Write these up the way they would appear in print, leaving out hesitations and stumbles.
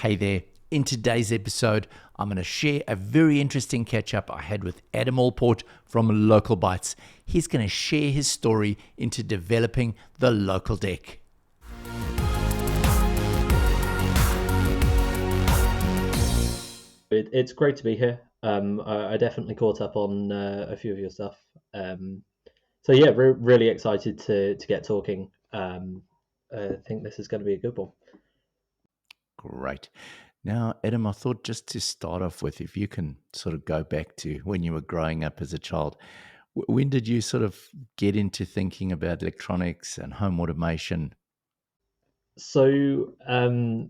Hey there. In today's episode, I'm going to share a very interesting catch up I had with Adam Allport from Local Bytes. He's going to share his story into developing the local deck. It's great to be here. I definitely caught up on a few of your stuff. So yeah, really excited to get talking. I think this is going to be a good one. Great. Now, Adam, I thought just to start off with, if you can sort of go back to when you were growing up as a child, when did you sort of get into thinking about electronics and home automation? So,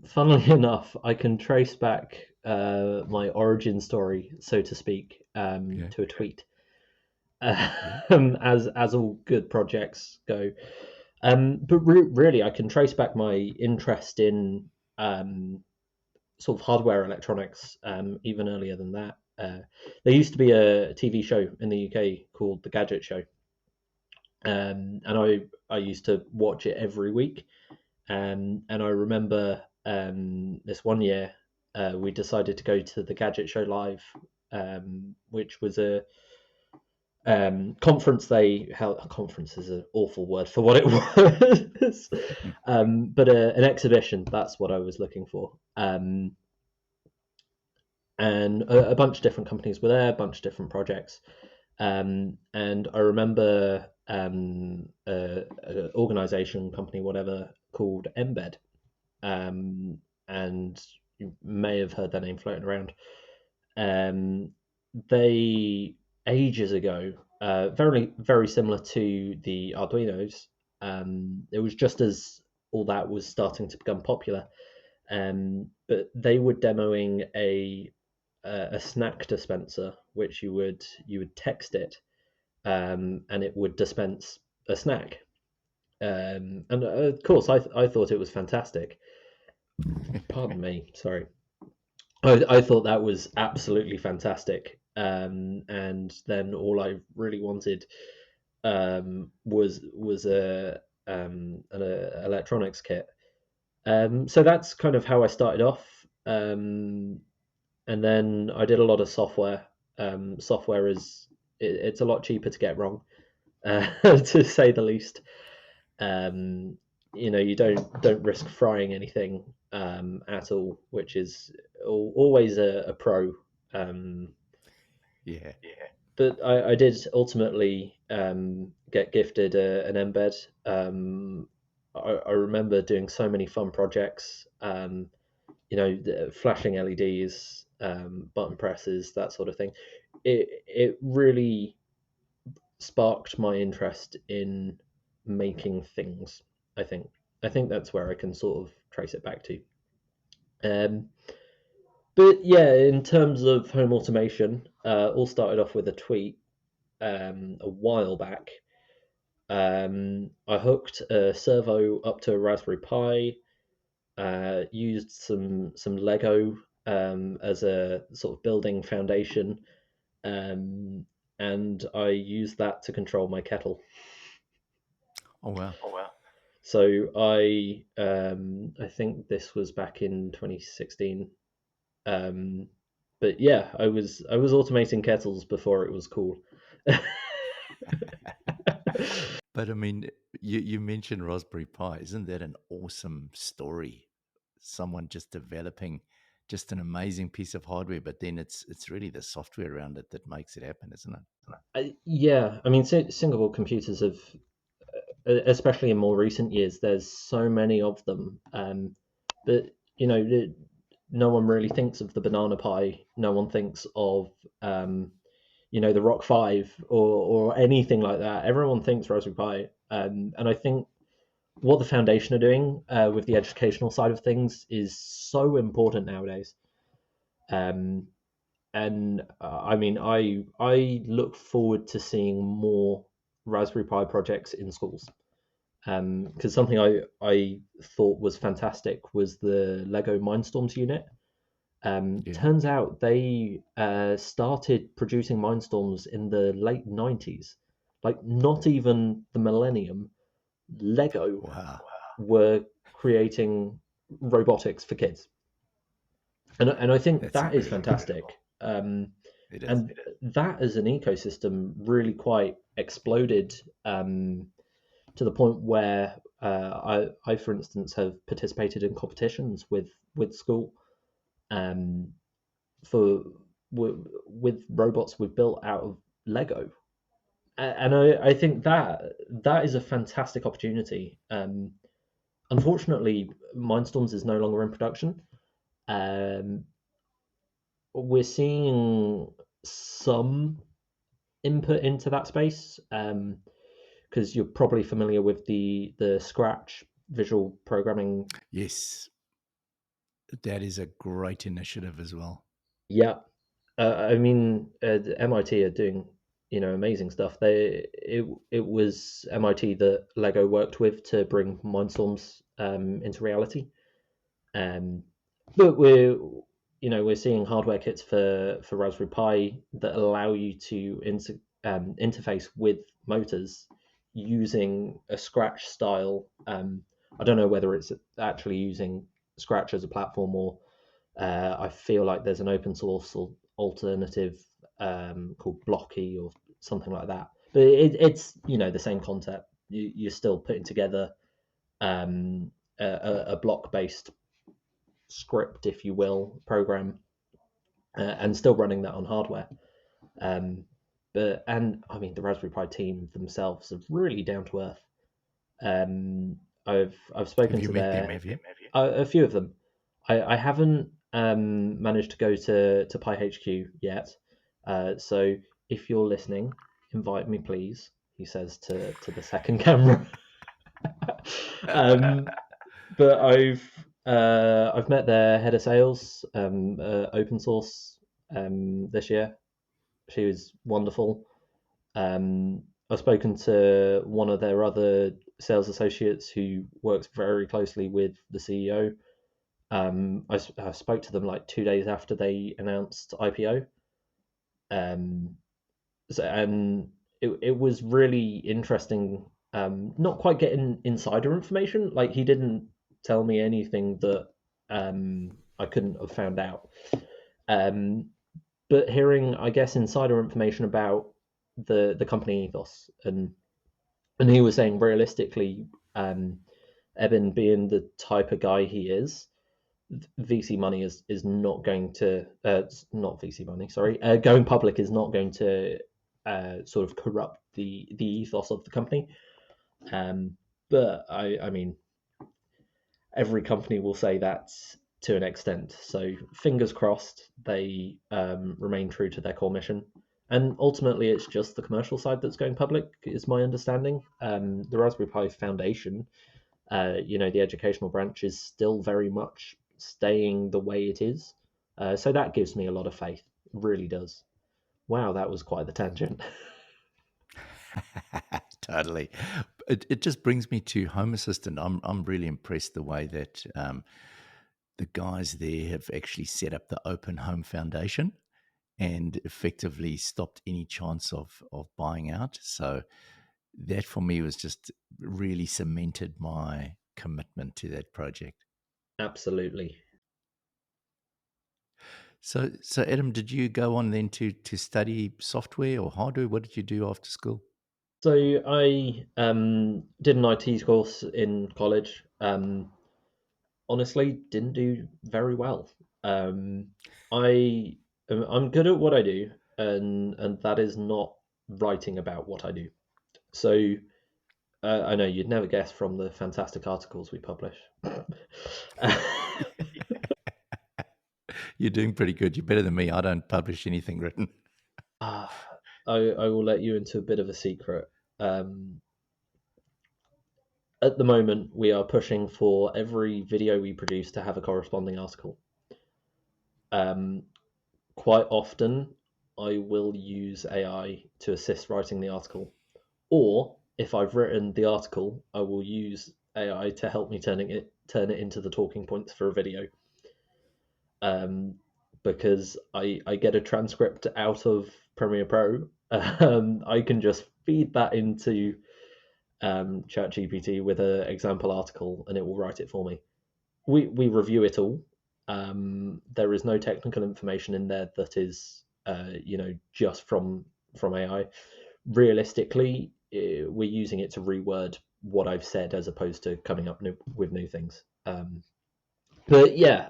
funnily enough, I can trace back my origin story, so to speak, Yeah. to a tweet, Yeah. as all good projects go. But really, I can trace back my interest in sort of hardware electronics even earlier than that. There used to be a TV show in the UK called The Gadget Show, and I used to watch it every week. And I remember this one year we decided to go to the Gadget Show Live, which was a conference they held. A conference is an awful word for what it was, but an exhibition. That's what I was looking for. And a bunch of different companies were there, a bunch of different projects. And I remember an organization, company, whatever, called Embed. And you may have heard their name floating around. They, ages ago, very, very similar to the Arduinos. It was just as all that was starting to become popular. But they were demoing a snack dispenser, which you would text it, and it would dispense a snack. And of course, I thought it was fantastic. Pardon me, sorry. I thought that was absolutely fantastic. And then all I really wanted was an electronics kit. So that's kind of how I started off. And then I did a lot of software. Software it's a lot cheaper to get wrong, to say the least. Um, you don't risk frying anything at all, which is always a pro. Um, Yeah. but I did ultimately get gifted an embed. I remember doing so many fun projects. Flashing LEDs, button presses, that sort of thing. It really sparked my interest in making things. I think that's where I can sort of trace it back to. Um, but yeah, in terms of home automation, all started off with a tweet a while back. I hooked a servo up to a Raspberry Pi, used some Lego as a sort of building foundation, um, and I used that to control my kettle. Oh, wow. So I think this was back in 2016. Um, but yeah, I was automating kettles before it was cool. But I mean, you mentioned Raspberry Pi. Isn't that an awesome story? Someone just developing just an amazing piece of hardware, but then it's really the software around it that makes it happen, isn't it? Yeah, I mean, single board computers have, especially in more recent years, there's so many of them. But no one really thinks of the Banana Pi. No one thinks of the Rock 5 or anything like that. Everyone thinks Raspberry Pi. And I think what the foundation are doing with the educational side of things is so important nowadays. Um, and I mean, I look forward to seeing more Raspberry Pi projects in schools. Because something I thought was fantastic was the Lego Mindstorms unit. Yeah. Turns out they started producing Mindstorms in the late 90s. Like, not even the millennium. Lego Wow. were creating robotics for kids. and I think That's that is incredible. fantastic. Um, It is. and that as an ecosystem really quite exploded, to the point where I, for instance, have participated in competitions with school, um, for with robots we've built out of Lego, and I think that is a fantastic opportunity. Unfortunately, Mindstorms is no longer in production. Um, we're seeing some input into that space, because you're probably familiar with the Scratch visual programming. Yes, that is a great initiative as well. Yeah, I mean, MIT are doing, amazing stuff. It was MIT that Lego worked with to bring Mindstorms, into reality. Um, but we're seeing hardware kits for Raspberry Pi that allow you to interface with motors using a Scratch style. I don't know whether it's actually using Scratch as a platform, or I feel like there's an open source or alternative, called Blocky or something like that. But it's the same concept. You're still putting together, a block based script, if you will, program, and still running that on hardware. Um, and I mean, the Raspberry Pi team themselves are really down to earth. I've Have spoken you to met them? Have you? a few of them. I haven't, managed to go to Pi HQ yet. So if you're listening, invite me, please. He says to the second camera. um, but I've met their head of sales, open source, this year. She was wonderful. I've spoken to one of their other sales associates who works very closely with the CEO. I spoke to them like 2 days after they announced IPO. Um, and it was really interesting. Not quite getting insider information. Like, he didn't tell me anything that, I couldn't have found out. Um, but hearing, I guess, insider information about the company ethos, and he was saying realistically, Eben being the type of guy he is, VC money is not going to, not VC money, sorry, going public is not going to, sort of corrupt the ethos of the company. Um, but I mean, every company will say that to an extent. So fingers crossed they, remain true to their core mission. And ultimately, it's just the commercial side that's going public, is my understanding. The Raspberry Pi Foundation, the educational branch, is still very much staying the way it is. So that gives me a lot of faith. It really does. Wow, that was quite the tangent. Totally. It just brings me to Home Assistant. I'm really impressed the way that the guys there have actually set up the Open Home Foundation and effectively stopped any chance of buying out. So that for me was just really cemented my commitment to that project. Absolutely. So Adam, did you go on then to study software or hardware? What did you do after school? So I, did an IT course in college. Honestly, didn't do very well. Um, I'm good at what I do, and that is not writing about what I do. So, I know you'd never guess from the fantastic articles we publish. You're doing pretty good. You're better than me. I don't publish anything written. I will let you into a bit of a secret. Um, at the moment, we are pushing for every video we produce to have a corresponding article. Um, Quite often, I will use AI to assist writing the article, or if I've written the article, I will use AI to help me turn it into the talking points for a video. Um, because I get a transcript out of Premiere Pro. I can just feed that into, ChatGPT with an example article, and it will write it for me. We review it all, There is no technical information in there that is, just from AI. Realistically, we're using it to reword what I've said as opposed to coming up with new things. But yeah,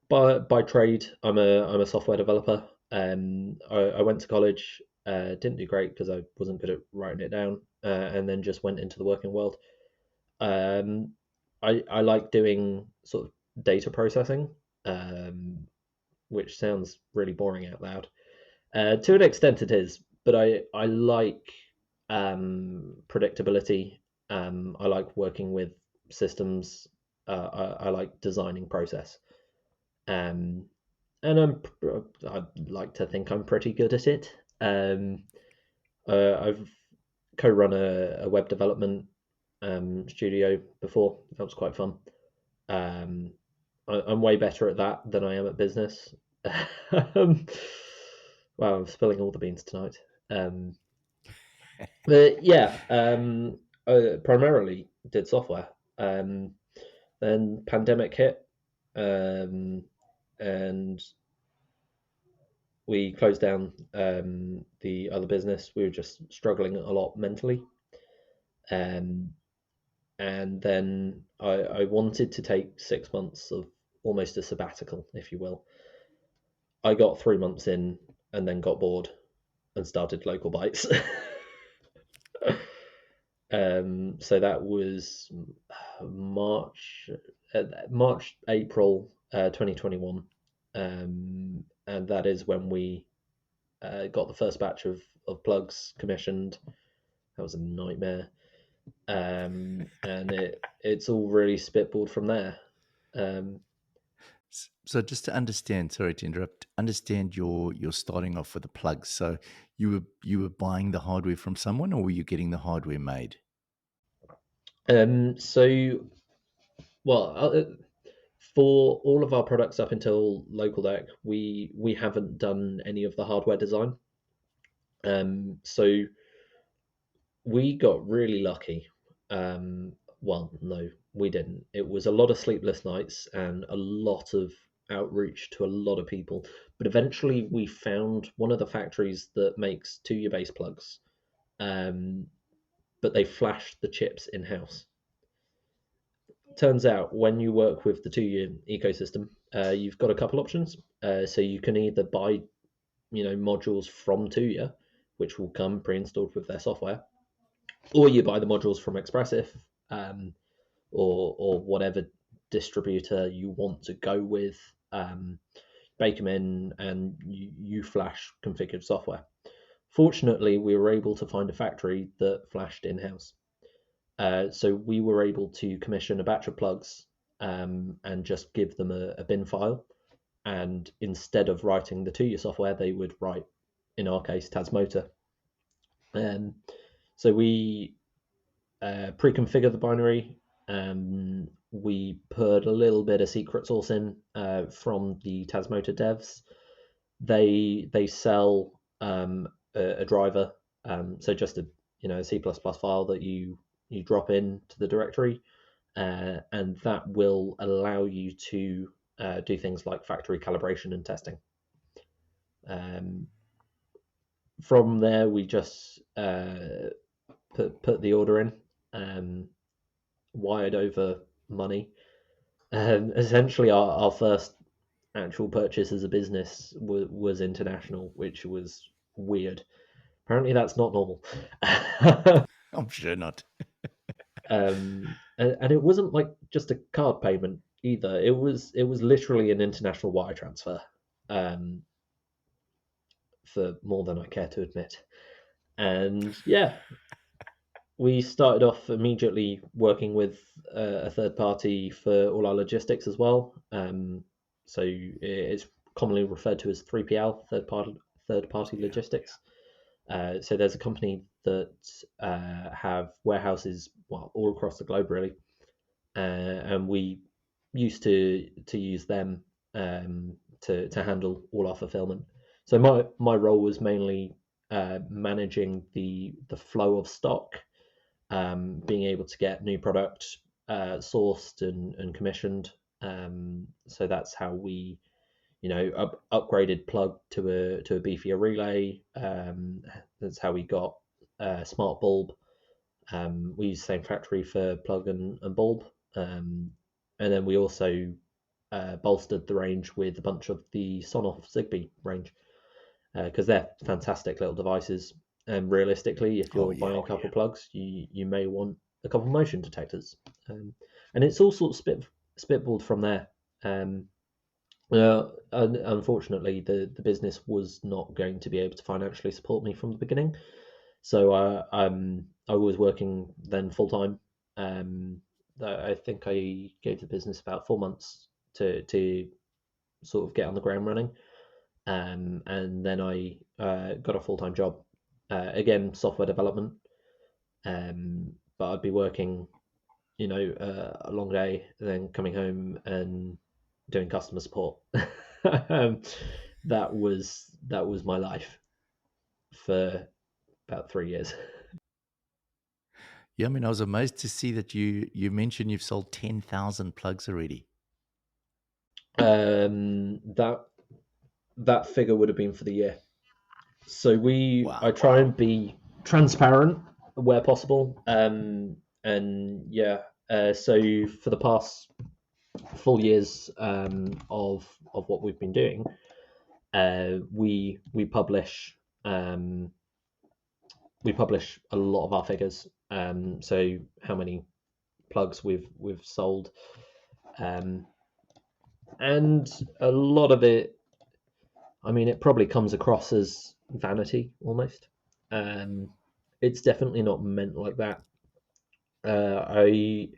by trade, I'm a software developer. I went to college, didn't do great because I wasn't good at writing it down, and then just went into the working world. Um, I like doing sort of data processing, um, which sounds really boring out loud. To an extent, it is, but I like predictability. I like working with systems. I like designing process. Um, and I'd like to think I'm pretty good at it. I've co-run a web development studio before. That was quite fun. Um, I'm way better at that than I am at business. um, wow, I'm spilling all the beans tonight. Um, but yeah, I primarily did software. Then pandemic hit, um, and we closed down the other business. We were just struggling a lot mentally. Um, and then I wanted to take 6 months of almost a sabbatical, if you will. I got 3 months in and then got bored and started Local Bites. So that was March, April 2021, and that is when we got the first batch of plugs commissioned. That was a nightmare, and it's all really spitballed from there. Um, So just to understand, sorry to interrupt, understand you're starting off with the plugs. So you were buying the hardware from someone, or were you getting the hardware made? so well, for all of our products up until Local Deck, we haven't done any of the hardware design. So we got really lucky. Well, no, we didn't. It was a lot of sleepless nights and a lot of outreach to a lot of people. But eventually, we found one of the factories that makes two-year base plugs. Um, but they flashed the chips in house. Turns out when you work with the two-year ecosystem, you've got a couple options. So you can either buy, modules from two-year, which will come pre-installed with their software, or you buy the modules from Expressif, um, or whatever distributor you want to go with. Bake them in, and you flash configured software. Fortunately, we were able to find a factory that flashed in house. So we were able to commission a batch of plugs and just give them a bin file. And instead of writing the two-year software, they would write, in our case, Tasmota. Um, so we pre-configure the binary. We put a little bit of secret sauce in from the Tasmota devs. They sell a driver, so just a C++ file that you drop into the directory, and that will allow you to do things like factory calibration and testing. Um, from there, we just put the order in, wired over money. Essentially, our first actual purchase as a business was international, which was weird. Apparently, that's not normal. I'm sure not. And it wasn't like just a card payment either. It was literally an international wire transfer, um, for more than I care to admit. And yeah, we started off immediately working with a third party for all our logistics as well. So it's commonly referred to as 3PL, third party logistics. So there's a company that have warehouses, well, all across the globe really, and we used to use them to handle all our fulfillment. So my role was mainly managing the flow of stock, being able to get new product sourced and commissioned, So that's how we, upgraded plug to a beefier relay. That's how we got smart bulb. We use the same factory for plug and bulb, and then we also bolstered the range with a bunch of the Sonoff Zigbee range because they're fantastic little devices. And realistically, if Oh you're yeah. buying a couple plugs, you may want a couple motion detectors, and it's all sort of spitballed from there. Um, Unfortunately, the business was not going to be able to financially support me from the beginning, so I was working then full time. Um, I think I gave the business about 4 months to sort of get on the ground running, and then I got a full time job. Again, software development, but I'd be working, a long day, and then coming home and doing customer support. um, that was my life for about 3 years. Yeah, I mean, I was amazed to see that you mentioned you've sold 10,000 plugs already. That figure would have been for the year. So I Wow. try and be transparent where possible. And yeah, so for the past full years of what we've been doing, we um, publish a lot of our figures. So how many plugs we've sold, um, and a lot of it. I mean, it probably comes across as vanity almost. Um, it's definitely not meant like that. I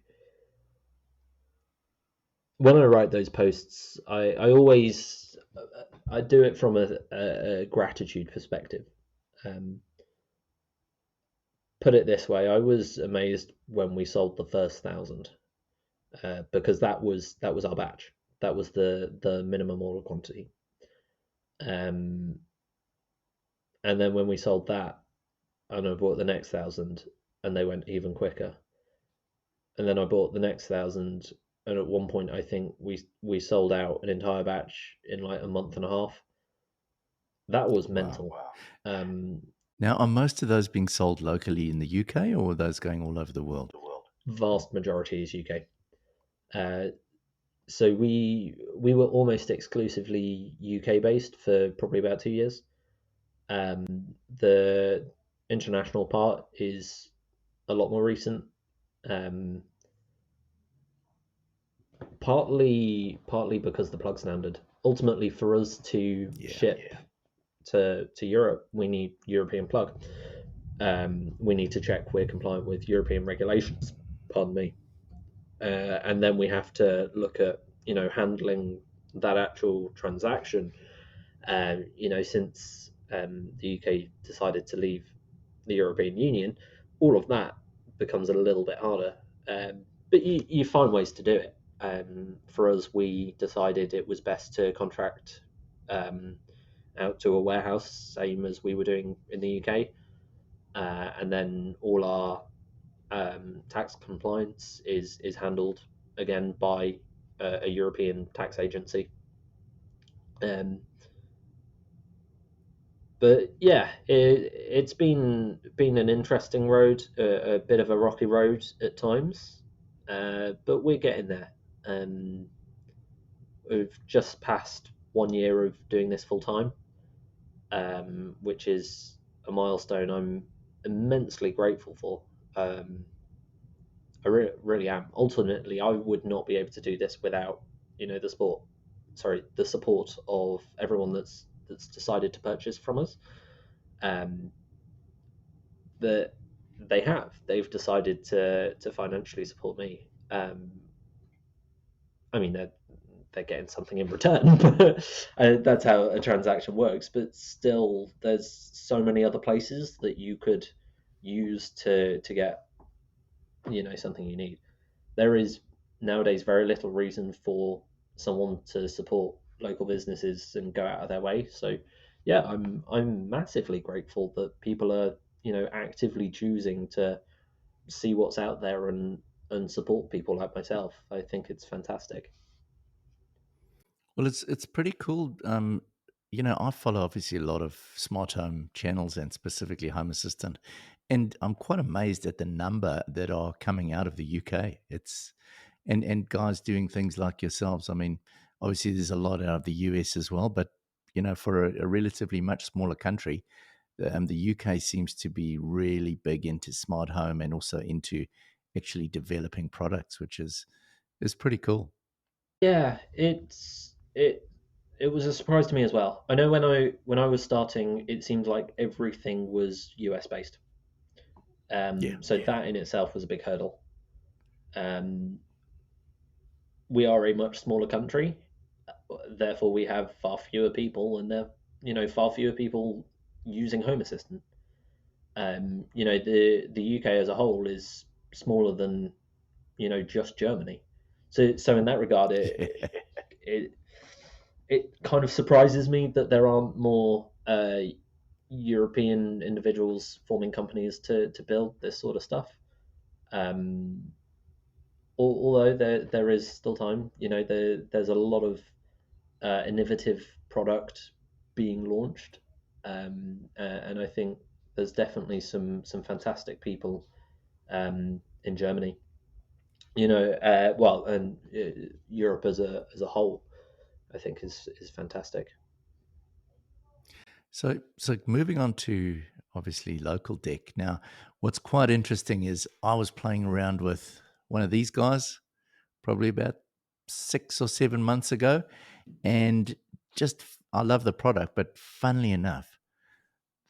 When I write those posts, I always I do it from a gratitude perspective. Um, Put it this way, I was amazed when we sold the first 1,000 because that was our batch. That was the minimum order quantity. Um, and then when we sold that, and I bought the next 1,000, and they went even quicker. And then I bought the next 1,000, and at one point I think we sold out an entire batch in like a month and a half. That was Wow. mental. Um, Now, are most of those being sold locally in the UK or are those going all over the world? Vast majority is UK. Uh, so we were almost exclusively UK based for probably about 2 years. The international part is a lot more recent. Um, partly because the plug standard. Ultimately, for us to Yeah. ship to Europe, we need European plug. We need to check we're compliant with European regulations. Pardon me. And then we have to look at handling that actual transaction. Since the UK decided to leave the European Union, all of that becomes a little bit harder. But you find ways to do it. For us, we decided it was best to contract um, out to a warehouse, same as we were doing in the UK, and then all our tax compliance is handled again by a European tax agency. Um, but yeah, it's been an interesting road, a bit of a rocky road at times, but we're getting there. Um, we've just passed 1 year of doing this full time, which is a milestone I'm immensely grateful for. Um, I really am. Ultimately, I would not be able to do this without the support of everyone that's decided to purchase from us. Um, that they've decided to financially support me. I mean, they're getting something in return, but that's how a transaction works. But still, there's so many other places that you could use to get something you need. There is nowadays very little reason for someone to support local businesses and go out of their way. So yeah, I'm massively grateful that people are actively choosing to see what's out there and support people like myself. I think it's fantastic. Well, it's pretty cool. I follow obviously a lot of smart home channels and specifically Home Assistant, and I'm quite amazed at the number that are coming out of the UK. It's and guys doing things like yourselves. I mean, obviously there's a lot out of the US as well, but for a relatively much smaller country, the UK seems to be really big into smart home and also into actually developing products, which is pretty cool. Yeah, it was a surprise to me as well. I know when I was starting, it seemed like everything was US based. Yeah. So that in itself was a big hurdle. Um, we are a much smaller country, therefore we have far fewer people, and there, far fewer people using Home Assistant. The UK as a whole is smaller than just Germany. So in that regard, it it kind of surprises me that there aren't more European individuals forming companies to build this sort of stuff. Um, Although there is still time, there's a lot of innovative product being launched, and I think there's definitely some fantastic people in Germany. Well, and Europe as a whole, I think is fantastic. So moving on to obviously local deck. Now, what's quite interesting is I was playing around with one of these guys probably about 6 or 7 months ago, and just I love the product, but funnily enough,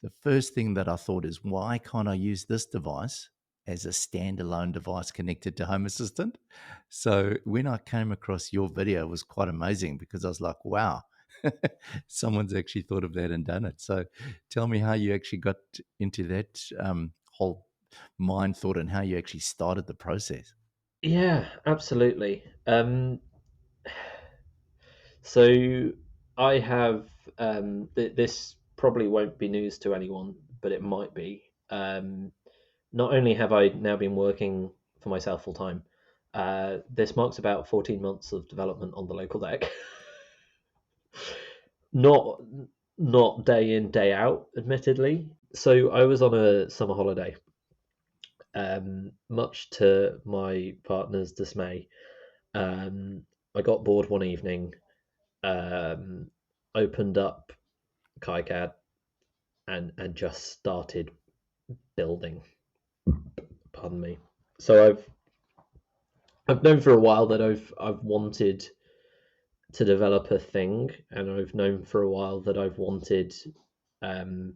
the first thing that I thought is, why can't I use this device as a standalone device connected to Home Assistant? So when I came across your video, it was quite amazing because I was like, wow, someone's actually thought of that and done it. So tell me how you actually got into that whole mind thought and how you actually started the process. Yeah, absolutely. So I have this probably won't be news to anyone, but it might be. Not only have I now been working for myself full time, this marks about 14 months of development on the local deck. not not day in day out, admittedly. So I was on a summer holiday, much to my partner's dismay. I got bored one evening, um, opened up KiCad and just started building. Pardon me. So I've known for a while that I've wanted to develop a thing, and I've known for a while that I've wanted, um,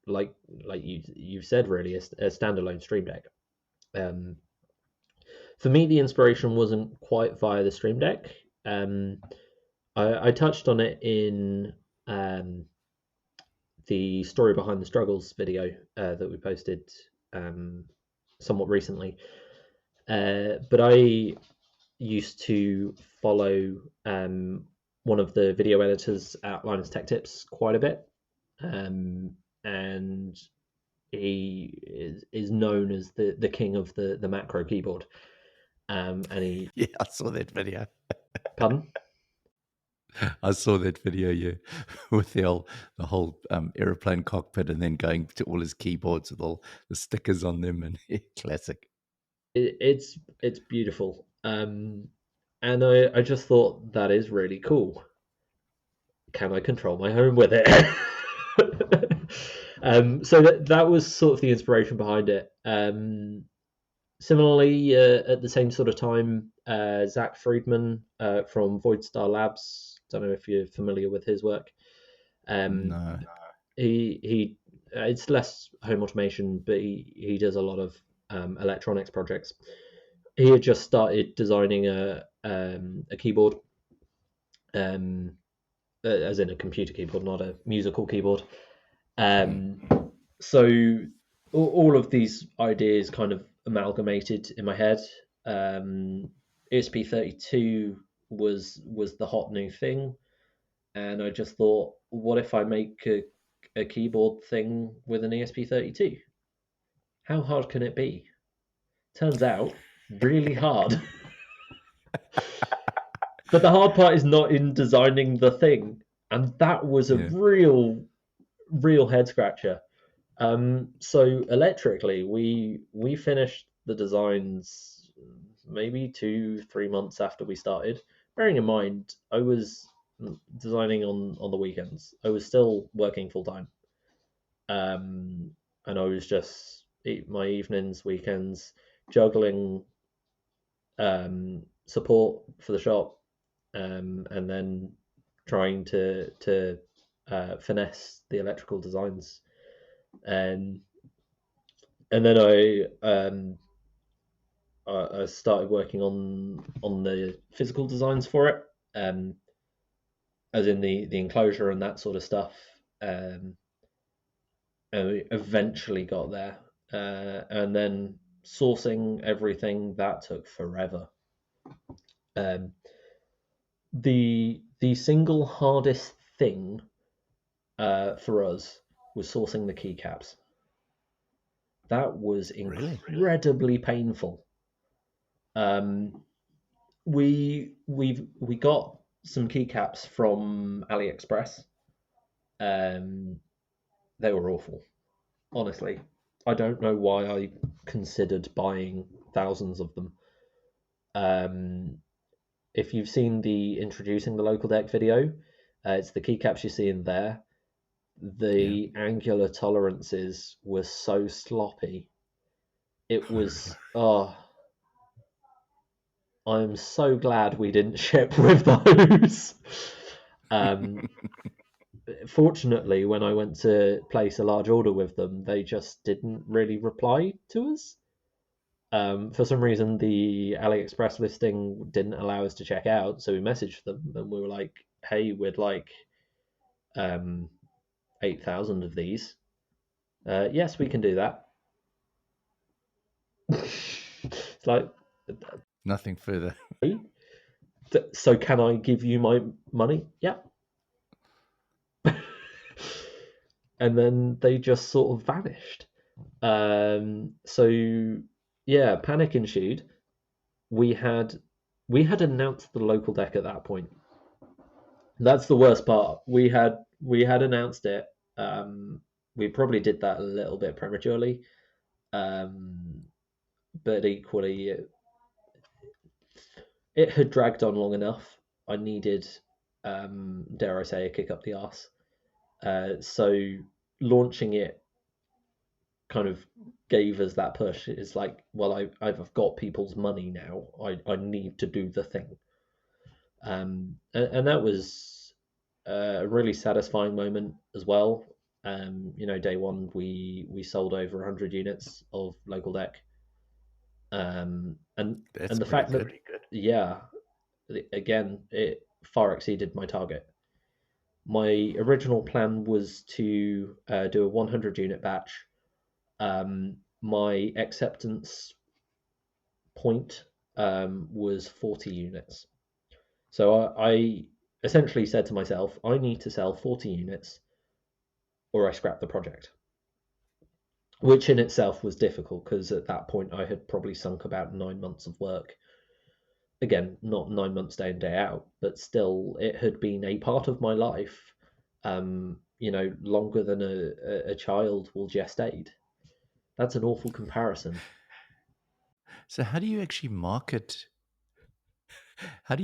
like you've said, really a standalone Stream Deck. Um, for me, the inspiration wasn't quite via the Stream Deck. Um, I touched on it in um, the story behind the struggles video that we posted um, somewhat recently. But I used to follow one of the video editors at Linus Tech Tips quite a bit, and he is known as the king of the macro keyboard. And he, Yeah, I saw that video. pardon? I saw that video, yeah, with the whole airplane cockpit, and then going to all his keyboards with all the stickers on them, and classic. It's beautiful. And I just thought that is really cool. Can I control my home with it? So that was sort of the inspiration behind it. Similarly, at the same sort of time, Zach Friedman from Void Star Labs. Don't know if you're familiar with his work. Um, No. he it's less home automation, but he does a lot of electronics projects. He had just started designing a keyboard, um, as in a computer keyboard, not a musical keyboard. Mm. Um, so all of these ideas kind of amalgamated in my head. ESP32 was the hot new thing, and I just thought, what if I make a keyboard thing with an ESP32? How hard can it be? Turns out, really hard. But the hard part is not in designing the thing, and that was a Yeah. real head scratcher. So electrically, we finished the designs maybe 2 3 months after we started. Bearing in mind, I was designing on the weekends. I was still working full time, and I was just my evenings, weekends, juggling support for the shop, and then trying to finesse the electrical designs. And and then I started working on the physical designs for it, um, as in the enclosure and that sort of stuff. And we eventually got there, and then sourcing everything that took forever. Um, the single hardest thing for us was sourcing the keycaps. That was Really? incredibly painful. Um, we got some keycaps from AliExpress. Um, they were awful, honestly. I don't know why I considered buying thousands of them. Um, if you've seen the introducing the local deck video, it's the keycaps you see in there. Yeah. The angular tolerances were so sloppy. It was, oh, I'm so glad we didn't ship with those. Um, Fortunately, when I went to place a large order with them, they just didn't really reply to us. For some reason, the AliExpress listing didn't allow us to check out, so we messaged them and we were like, "Hey, we'd like um, 8,000 of these." Yes, we can do that. It's like, Nothing further. hey, so can I give you my money? Yeah. And then they just sort of vanished. So yeah, panic ensued. We had we had announced the local deck at that point. That's the worst part. We had announced it. We probably did that a little bit prematurely, um, but equally, it had dragged on long enough. I needed, dare I say, a kick up the arse. So launching it kind of gave us that push. It's like, well, I've got people's money now. I need to do the thing. And that was a really satisfying moment as well. Day one we sold over 100 units of local deck, and That's the pretty fact that good. yeah, again it far exceeded my target. My original plan was to do a 100 unit batch. My acceptance point was 40 units. So I essentially said to myself, I need to sell 40 units or I scrap the project, which in itself was difficult because at that point I had probably sunk about 9 months of work. Again, not 9 months day in, day out, but still, it had been a part of my life, longer than a child will gestate. That's an awful comparison. So how do you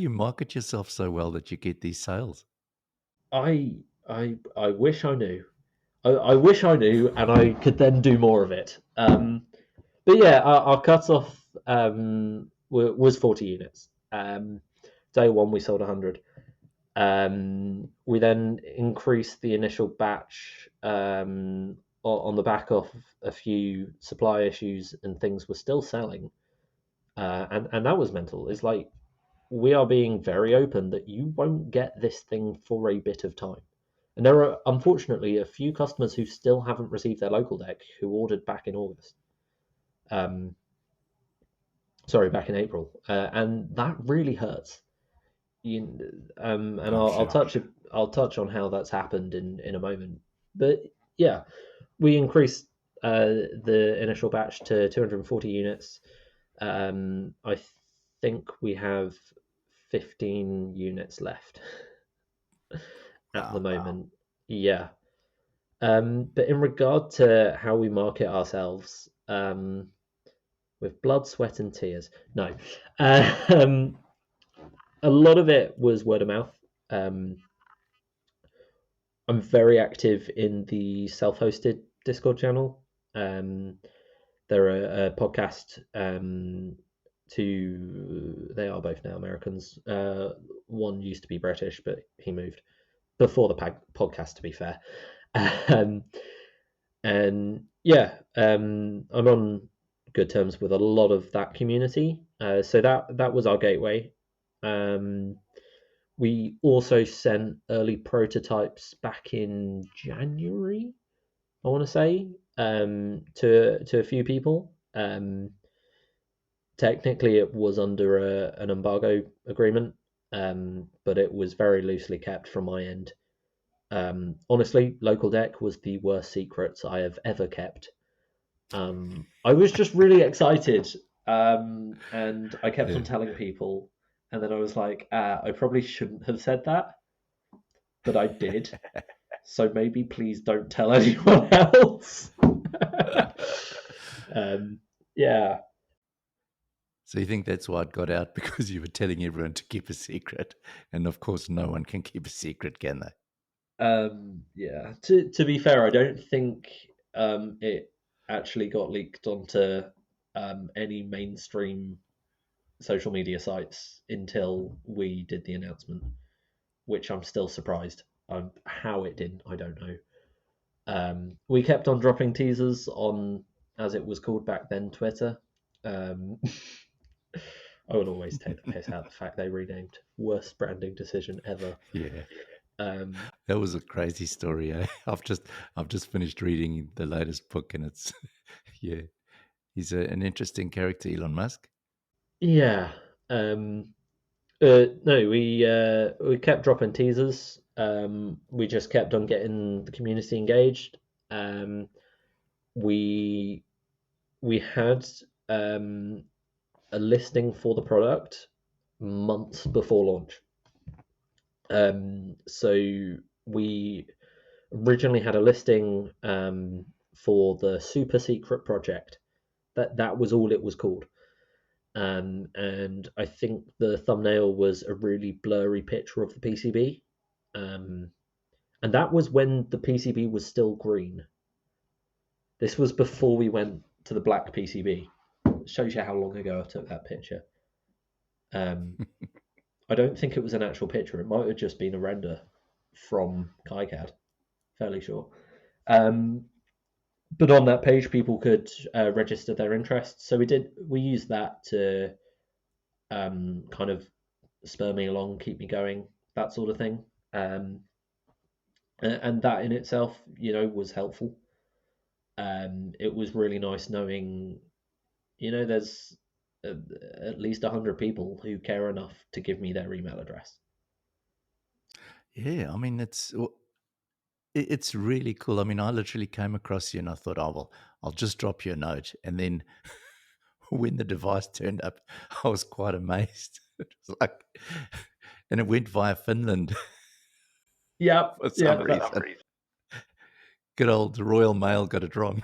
market yourself so well that you get these sales? I wish I knew. I wish I knew, and I could then do more of it. But yeah, our cut-off was 40 units. Day one, we sold 100. We then increased the initial batch on the back of a few supply issues, and things were still selling. And that was mental. It's like we are being very open that you won't get this thing for a bit of time. And there are unfortunately a few customers who still haven't received their local deck who ordered back in August. Um, sorry, back in April, and that really hurts. And I'm sure. I'll touch on how that's happened in a moment. But yeah, we increased the initial batch to 240 units. I think we have 15 units left at the Wow. moment. Yeah. But in regard to how we market ourselves, with blood, sweat, and tears, no. Um, a lot of it was word of mouth. Um, I'm very active in the self-hosted Discord channel. Um, they're a podcast. They are both now Americans. One used to be British, but he moved before the podcast. To be fair, um, and yeah, I'm on good terms with a lot of that community. So that was our gateway. Um, we also sent early prototypes back in January, I want to say, to a few people. Technically, it was under an embargo agreement, but it was very loosely kept from my end. Honestly, local deck was the worst secrets I have ever kept. I was just really excited, and I kept on Yeah. telling people, and then I was like, I probably shouldn't have said that, but I did. So maybe please don't tell anyone else. um, yeah, So you think that's why it got out because you were telling everyone to keep a secret, and of course, no one can keep a secret, can they? yeah. To be fair, I don't think it actually got leaked onto any mainstream social media sites until we did the announcement, which I'm still surprised. How it didn't, I don't know. We kept on dropping teasers on, as it was called back then, Twitter. Um, I would always take the piss out of the fact they renamed. Worst branding decision ever. Yeah, Um, that was a crazy story. Eh? I've just finished reading the latest book, and it's yeah, he's an interesting character, Elon Musk. yeah. No, we kept dropping teasers. We just kept on getting the community engaged. Um, we we had um, a listing for the product months before launch. So we originally had a listing for the super secret project. That was all it was called. And I think the thumbnail was a really blurry picture of the PCB. Um, and that was when the PCB was still green. This was before we went to the black PCB. It shows you how long ago I took that picture. Um, I don't think it was an actual picture. It might have just been a render from KiCad, fairly sure. Um, but on that page, people could register their interest. So we used that to kind of spur me along, keep me going, that sort of thing. Um, and that in itself, was helpful. It was really nice knowing, there's uh, at least 100 people who care enough to give me their email address. Yeah, I mean it's really cool. I mean, I literally came across you, and I thought, oh well, I'll just drop you a note, and then when the device turned up, I was quite amazed. It was like, and it went via Finland Yeah, for some yeah, that reason. Good old Royal Mail got it wrong.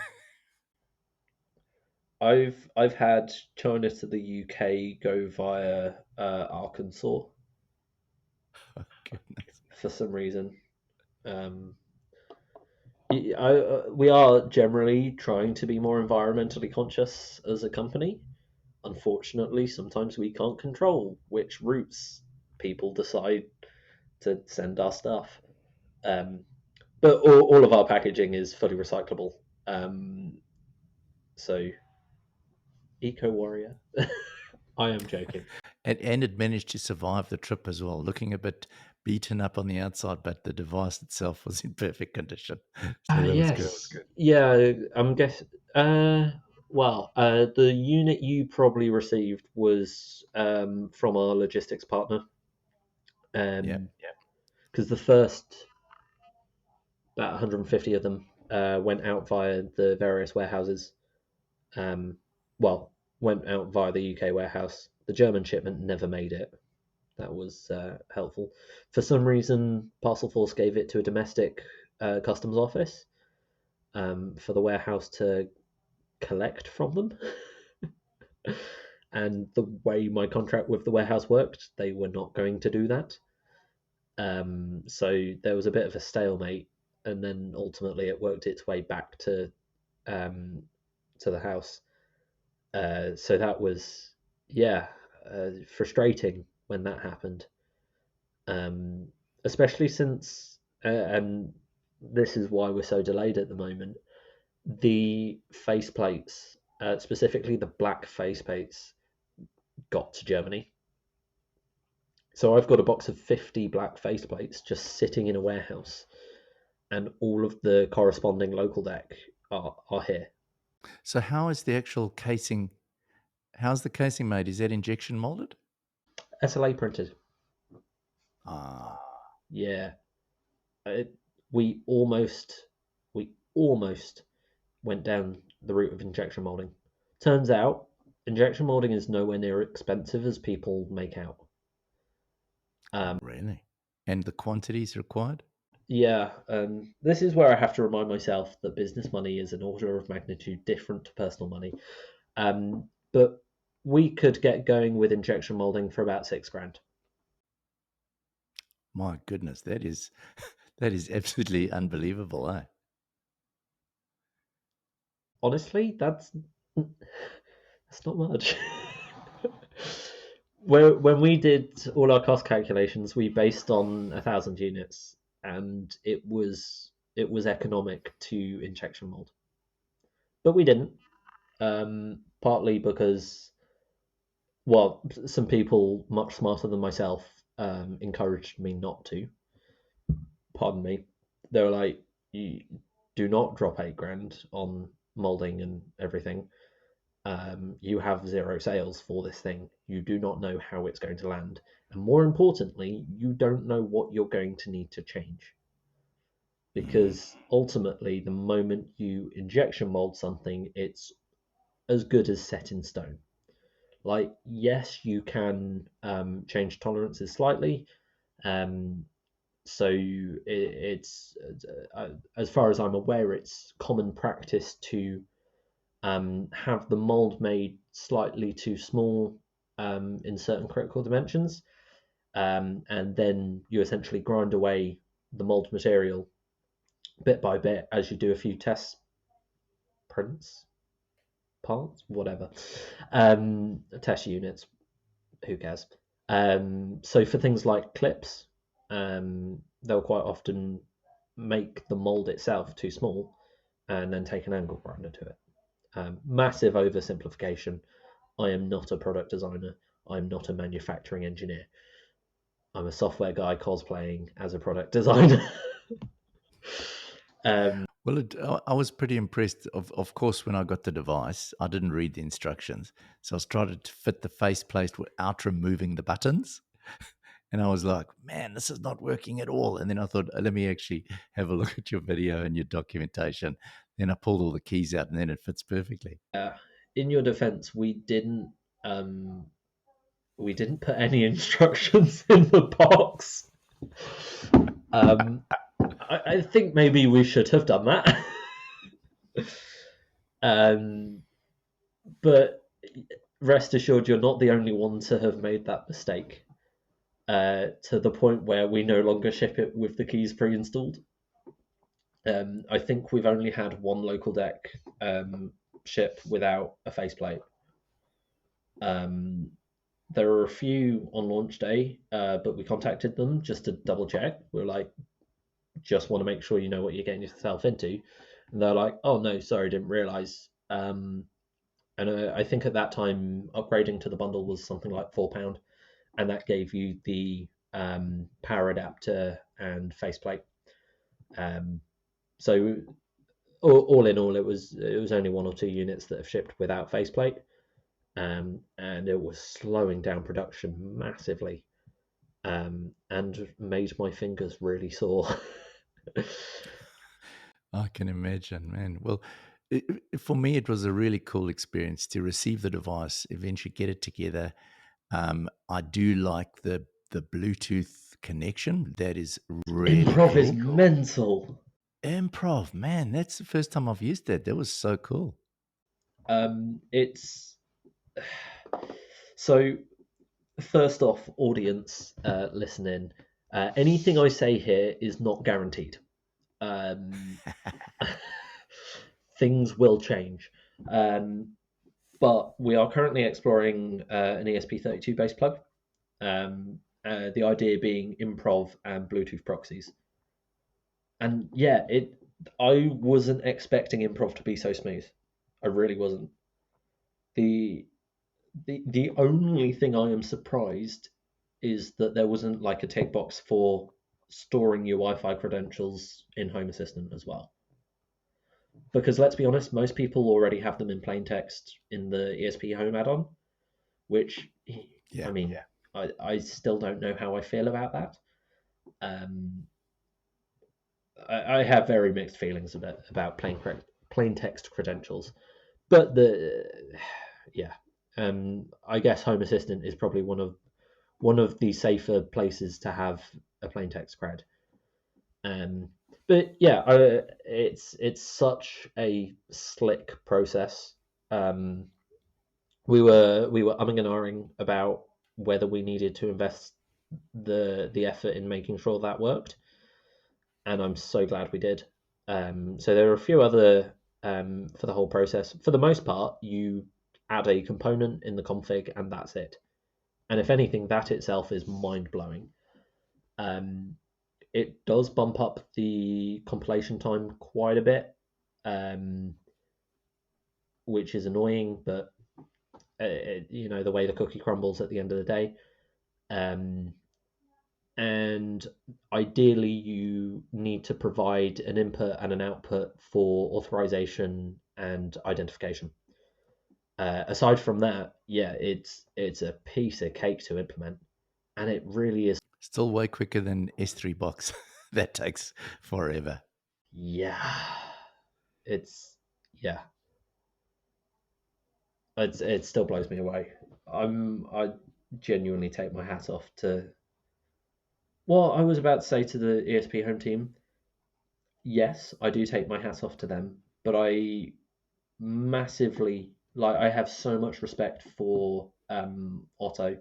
I've had China to the UK go via Arkansas Oh, goodness. for some reason. Um, we are generally trying to be more environmentally conscious as a company. Unfortunately, sometimes we can't control which routes people decide to send our stuff. Um, but all of our packaging is fully recyclable. So, eco warrior. I am joking. And it managed to survive the trip as well, looking a bit beaten up on the outside, but the device itself was in perfect condition. So Ah, that was good. yes. Yeah, I'm guess. Well, the unit you probably received was from our logistics partner. Yeah. Because the first about 150 of them went out via the various warehouses. Um, well, went out via the UK warehouse. The German shipment never made it. That was helpful. For some reason, Parcel Force gave it to a domestic customs office for the warehouse to collect from them. And the way my contract with the warehouse worked, they were not going to do that. So there was a bit of a stalemate, and then ultimately it worked its way back um, to the house. So that was, yeah, frustrating when that happened. Um, Especially since, and this is why we're so delayed at the moment. The faceplates, specifically the black faceplates, got to Germany. So I've got a box of 50 black faceplates just sitting in a warehouse, and all of the corresponding local deck are here. So how is the actual casing? How's the casing made? Is that injection molded? SLA printed. Ah, Yeah, it, we almost we almost went down the route of injection molding. Turns out injection molding is nowhere near expensive as people make out. really? And the quantities required? Yeah, this is where I have to remind myself that business money is an order of magnitude different to personal money. But we could get going with injection molding for about 6 grand. My goodness, that is that is absolutely unbelievable, eh? Honestly, that's not much. When we did all our cost calculations, we based on 1,000 units, and it was economic to injection mold, but we didn't. Partly because, well, some people much smarter than myself encouraged me not to. Pardon me. They were like, "You do not drop 8 grand on molding and everything. You have zero sales for this thing. You do not know how it's going to land, and more importantly, you don't know what you're going to need to change." Mm, Because ultimately, the moment you injection mold something, it's as good as set in stone. Like, yes, you can change tolerances slightly. Um, so it's as far as I'm aware, it's common practice to have the mold made slightly too small in certain critical dimensions, and then you essentially grind away the mold material bit by bit as you do a few test prints, parts, whatever, test units. Who cares? So for things like clips, they'll quite often make the mold itself too small and then take an angle grinder to it. Massive oversimplification. I am not a product designer. I'm not a manufacturing engineer. I'm a software guy cosplaying as a product designer. um, well, I was pretty impressed. Of course, when I got the device, I didn't read the instructions. So I was trying to fit the faceplate without removing the buttons. And I was like, man, this is not working at all. And then I thought, let me actually have a look at your video and your documentation. Then I pulled all the keys out and then it fits perfectly. in your defense, um, we didn't put any instructions in the box. Um, I think maybe we should have done that. um, but rest assured, you're not the only one to have made that mistake. To the point where we no longer ship it with the keys pre-installed. I think we've only had one local deck ship without a faceplate. Um, there are a few on launch day, but we contacted them just to double check. We're like, just want to make sure you know what you're getting yourself into. And they're like, oh no, sorry, didn't realize. And I think at that time, upgrading to the bundle was something like £4, and that gave you the power adapter and faceplate. Um, so all in all, it was only 1 or 2 units that have shipped without faceplate, and it was slowing down production massively, and made my fingers really sore. I can imagine, man. Well, for me, it was a really cool experience to receive the device, eventually get it together. I do like the Bluetooth connection. That is really Improv is cool. mental. Improv, man, that's the first time I've used that. That was so cool. It's so first off, audience listening, anything I say here is not guaranteed. Um, things will change. But we are currently exploring an ESP32 based plug. The idea being improv and Bluetooth proxies. And yeah, I wasn't expecting improv to be so smooth. I really wasn't. The the only thing I am surprised is that there wasn't like a tick box for storing your Wi-Fi credentials in Home Assistant as well. Because let's be honest, most people already have them in plain text in the ESP Home add-on, which Yeah. I mean, I still don't know how I feel about that. Um, I have very mixed feelings about plain text credentials, but yeah, I guess Home Assistant is probably one of the safer places to have a plain text cred. But yeah, it's such a slick process. Um, we were umming and ahhing about whether we needed to invest the effort in making sure that worked, and I'm so glad we did. So there are a few other for the whole process. For the most part, you add a component in the config, and that's it. And if anything, that itself is mind blowing. It does bump up the compilation time quite a bit, um, which is annoying, but the way the cookie crumbles at the end of the day. Um, and ideally, you need to provide an input and an output for authorization and identification. Aside from that, yeah, it's a piece of cake to implement, and it really is. Still way quicker than S3 box. That takes forever. Yeah, it's yeah, it still blows me away. I genuinely take my hat off to. Well, I was about to say to the ESP Home team, yes, I do take my hat off to them, but I massively like I have so much respect for Otto,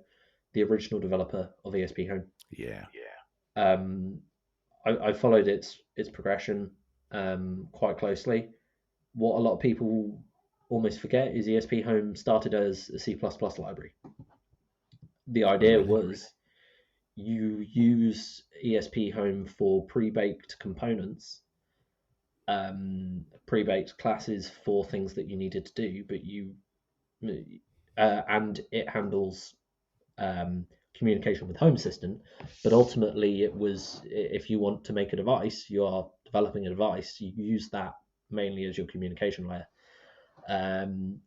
the original developer of ESP Home. Yeah. Um, I followed its progression quite closely. What a lot of people almost forget is ESP Home started as a C++ library. The Oh, idea really? was you use ESP Home for pre-baked components, pre-baked classes for things that you needed to do, but and it handles communication with Home Assistant. But ultimately, it was if you want to make a device, you are developing a device, you use that mainly as your communication layer. Um,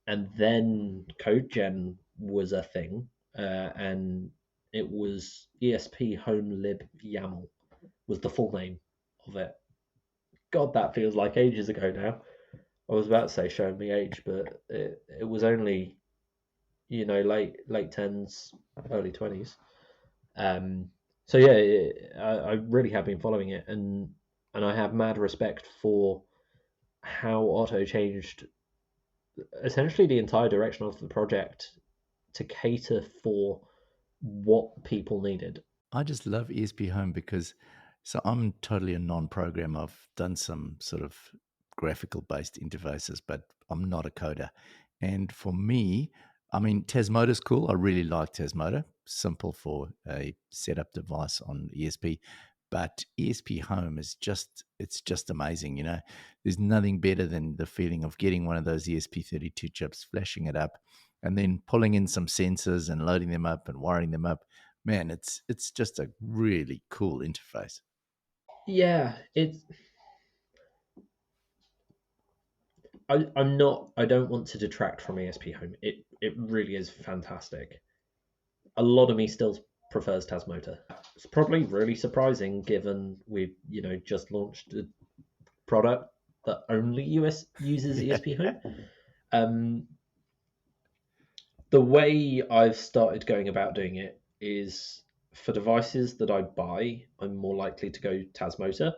and then CodeGen was a thing, and it was ESP Home Lib YAML was the full name of it. God, that feels like ages ago now. I was about to say showing me age, but it was only late tens, early 20s. Um, so yeah, I really have been following it, and I have mad respect for how Otto changed essentially the entire direction of the project to cater for what people needed. I just love ESP Home because so I'm totally a non-programmer. I've done some sort of graphical based interfaces, but I'm not a coder. And for me, I mean, Tasmota's cool. I really like Tasmota. Simple for a setup device on ESP. But ESP Home is it's just amazing. There's nothing better than the feeling of getting one of those ESP32 chips, flashing it up, and then pulling in some sensors and loading them up and wiring them up. Man, it's just a really cool interface. Yeah, I'm not. I don't want to detract from ESP Home. It really is fantastic. A lot of me still prefers Tasmota. It's probably really surprising given we've just launched a product that only uses Yeah. ESP Home. Um, the way I've started going about doing it is For devices that I buy, I'm more likely to go Tasmota.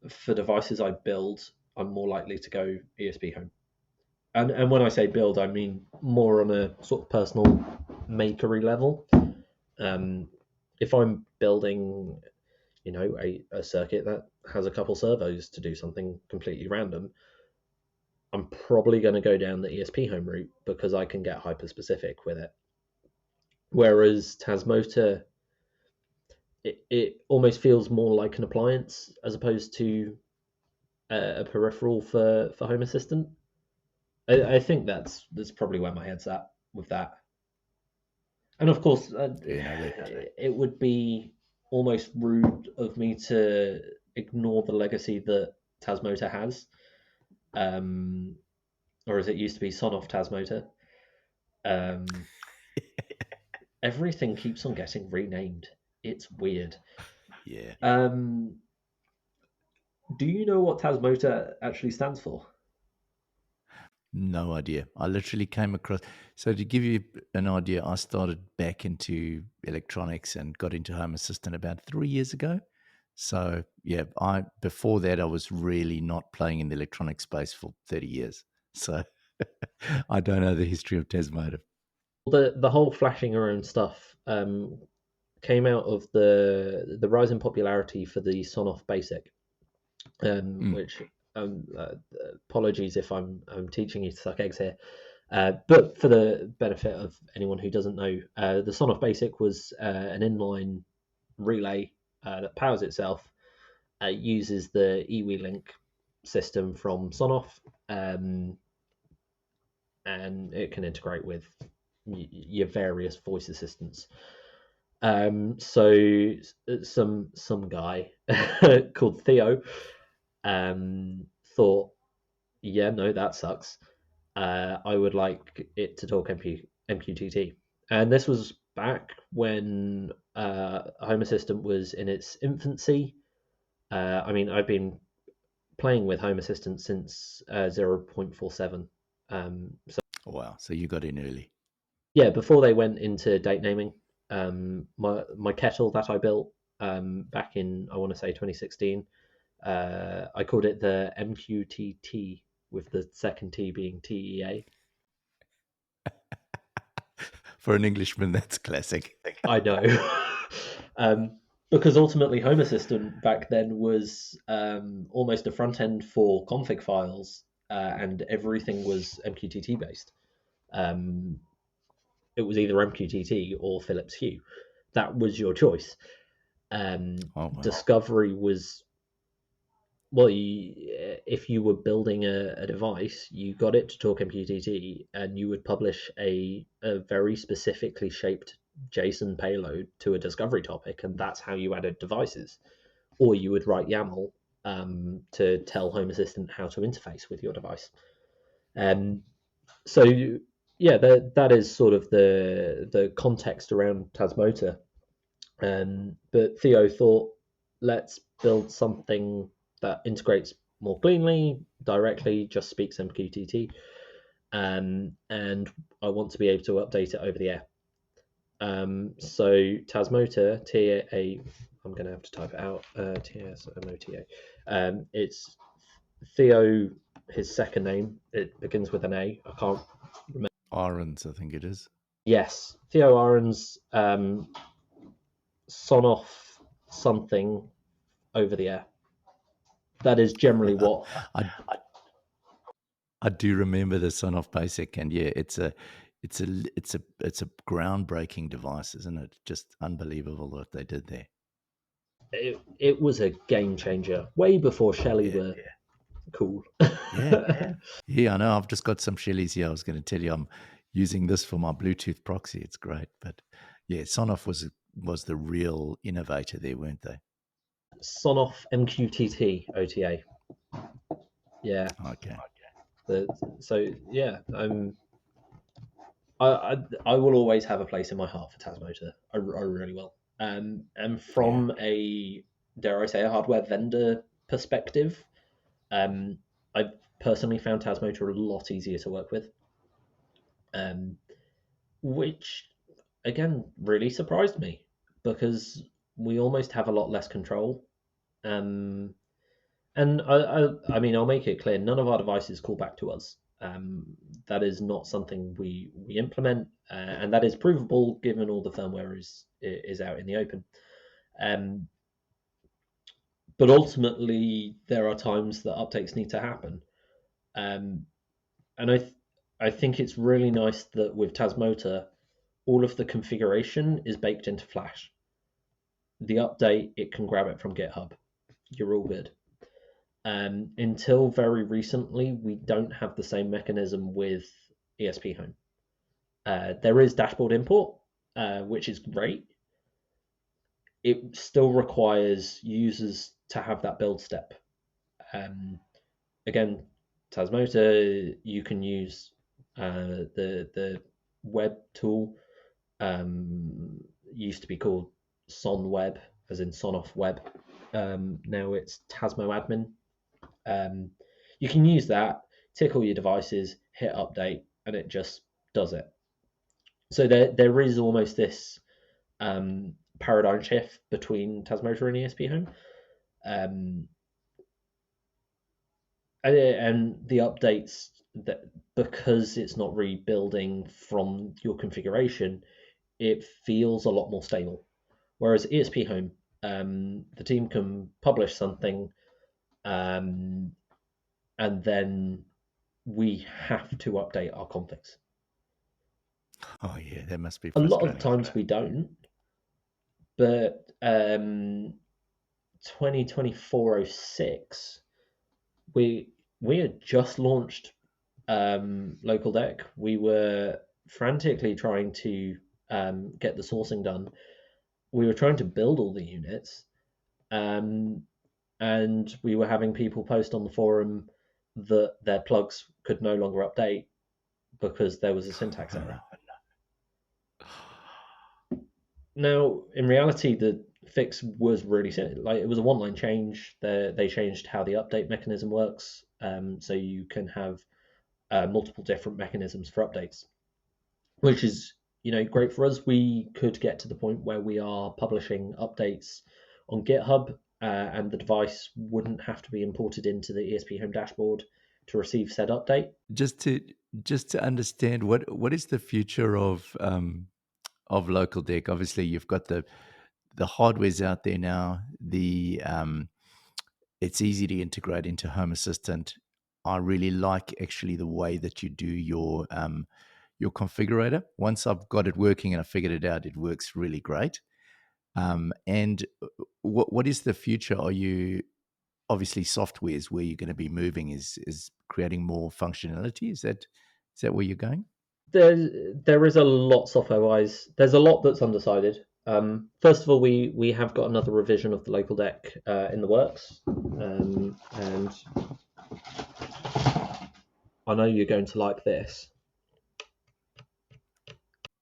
For devices I build, I'm more likely to go ESP Home. And when I say build, I mean more on a sort of personal makery level. Um, if I'm building, a circuit that has a couple servos to do something completely random, I'm probably going to go down the ESP Home route because I can get hyper specific with it. Whereas Tasmota, it almost feels more like an appliance as opposed to a peripheral for Home Assistant. I think that's probably where my head's at with that. And of course, Yeah, no, that it would be almost rude of me to ignore the legacy that Tasmota has, um, or as it used to be, Sonoff Tasmota. Um, Everything keeps on getting renamed. It's weird. yeah. Um, do you know what Tasmota actually stands for? No idea. I literally came across. So to give you an idea, I started back into electronics and got into Home Assistant about 3 years ago. So yeah, I before that I was really not playing in the electronic space for 30 years. So I don't know the history of Tasmota. The whole flashing around stuff came out of the rise in popularity for the Sonoff Basic, Mm, which apologies if I'm teaching you to suck eggs here. But for the benefit of anyone who doesn't know, the Sonoff Basic was an inline relay that powers itself, uses the eWeLink system from Sonoff, um, and it can integrate with your various voice assistants. So some guy called Theo thought, yeah, no, that sucks. I would like it to talk MQTT. And this was back when Home Assistant was in its infancy. I mean, I've been playing with Home Assistant since 0.47. So wow. So you got in early. yeah, before they went into date naming, my kettle that I built back in, I want to say, 2016, I called it the MQTT, with the second T being TEA. For an Englishman, that's classic. I know. Because ultimately, Home Assistant back then was almost a front end for config files, and everything was MQTT based. Um, it was either MQTT or Philips Hue. That was your choice. Oh wow. Discovery was, well, if you were building a device, you got it to talk MQTT, and you would publish a very specifically shaped JSON payload to a discovery topic, and that's how you added devices. Or you would write YAML to tell Home Assistant how to interface with your device. Um, so yeah, that is sort of the context around Tasmota. But Theo thought, let's build something that integrates more cleanly, directly, just speaks MQTT, and I want to be able to update it over the air. So Tasmota, T-A, I'm going to have to type it out, T-S-M-O-T-A. It's Theo, his second name. It begins with an A. I can't remember. Irons, I think it is. Yes, Theo Ahrens, Sonoff something over the air. That is generally what. I I do remember the Son of Basic, and yeah, it's a groundbreaking device, isn't it? Just unbelievable what they did there. It was a game changer way before Shelley Yeah, were cool. yeah, yeah. I know. I've just got some Shellys here. I was going to tell you, I'm using this for my Bluetooth proxy. It's great, but yeah, Sonoff was the real innovator there, weren't they? Sonoff MQTT OTA. Yeah. Okay. So yeah, I will always have a place in my heart for Tasmota. I really will. And Yeah. from a, dare I say, a hardware vendor perspective, um, I personally found Tasmota a lot easier to work with, um, which again really surprised me. because we almost have a lot less control. Um, and I mean, I'll make it clear: none of our devices call back to us. That is not something we implement, and that is provable given all the firmware is out in the open. Um, but ultimately, there are times that updates need to happen, um, and I think it's really nice that with Tasmota, all of the configuration is baked into Flash. The update, it can grab it from GitHub. You're all good. Until very recently, we don't have the same mechanism with ESP Home. There is dashboard import, which is great. It still requires users to have that build step. Um, Again, Tasmota, you can use the web tool. Used to be called SonWeb, as in Sonoff Web. Now it's Tasmo Admin. You can use that, tick all your devices, hit update, and it just does it. So there is almost this paradigm shift between Tasmota and ESP Home. Um, and the updates, that because it's not rebuilding from your configuration, it feels a lot more stable. Whereas ESP Home, the team can publish something, and then we have to update our configs. Oh yeah, that must be A lot of frustrating. times we don't, but 2024-06, we we had just launched local deck. We were frantically trying to get the sourcing done. We were trying to build all the units, um, and we were having people post on the forum that their plugs could no longer update because there was a syntax error. Now, in reality, the fix was really simple. Like, it was a one-line change. They changed how the update mechanism works, so you can have multiple different mechanisms for updates, which is great for us. We could get to the point where we are publishing updates on GitHub, and the device wouldn't have to be imported into the ESP Home dashboard to receive said update. just to just to understand what is the future of local deck. Obviously you've got the hardware's out there now. It's easy to integrate into Home Assistant. I really like actually the way that you do your configurator. Once I've got it working and I figured it out, it works really great. And what is the future? Are you obviously softwares where you're going to be moving is creating more functionality? Is that where you're going? There is a lot software wise. There's a lot that's undecided. First of all, we have got another revision of the local deck in the works, and I know you're going to like this.